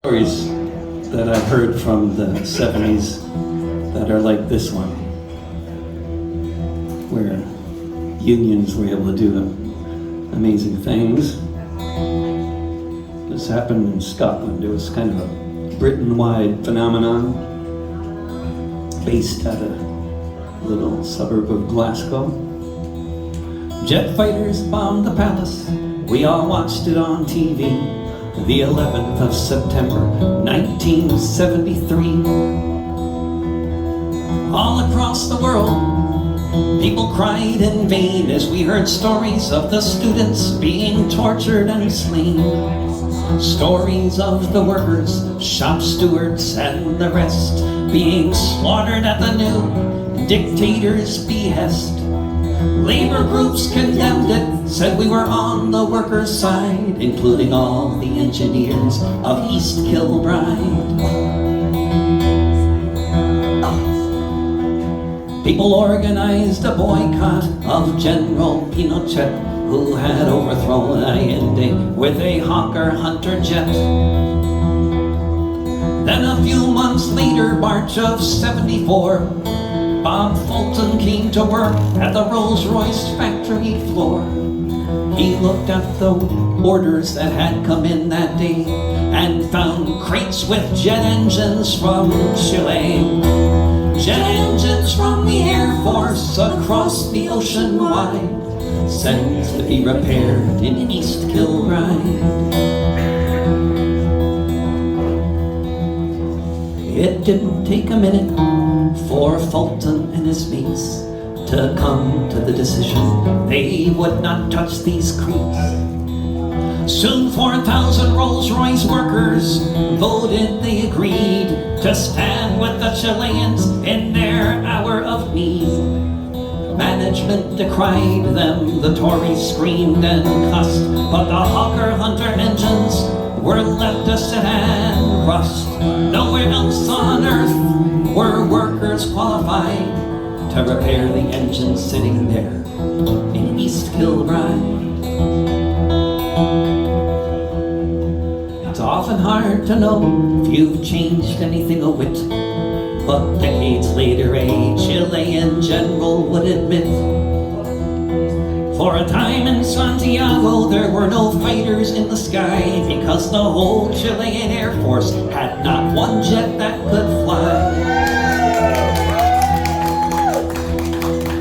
Stories that I've heard from the 70s that are like this one, where unions were able to do amazing things. This happened in Scotland. It was kind of a Britain-wide phenomenon based at a little suburb of Glasgow. Jet fighters bombed the palace. We all watched it on TV. The 11th of September, 1973. All across the world, people cried in vain as we heard stories of the students being tortured and slain. Stories of the workers, shop stewards, and the rest being slaughtered at the new dictator's behest. Labor groups condemned it, said we were on the workers' side, including all the engineers of East Kilbride. People organized a boycott of General Pinochet, who had overthrown Allende with a Hawker Hunter jet. Then a few months later, March of '74, Bob Fulton came to work at the Rolls-Royce factory floor. He looked at the orders that had come in that day and found crates with jet engines from Chile. Jet engines from the Air Force across the ocean wide, sent to be repaired in East Kilbride. It didn't take a minute for Fulton and his mates to come to the decision they would not touch these crates. Soon 4,000 Rolls-Royce workers voted they agreed to stand with the Chileans in their hour of need. Management decried them, the Tories screamed and cussed, but the Hawker Hunter engines were left to sit and rust. Nowhere else on earth were workers qualified to repair the engines sitting there in East Kilbride. It's often hard to know if you've changed anything a whit, but decades later a Chilean general would admit, for a time in Santiago there were no fighters in the sky, because the whole Chilean Air Force had not one jet that could fly.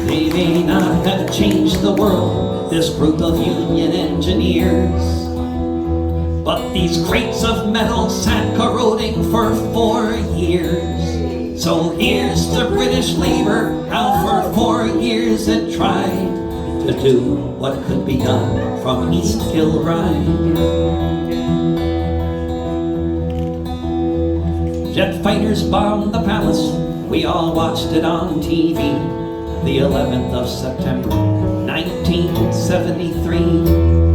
They may not have changed the world, this group of union engineers, but these crates of metal sat corroding for 4 years. So here's to British labor, how for 4 years it tried to do what could be done from East Kilbride. Jet fighters bombed the palace, we all watched it on TV. The 11th of September, 1973.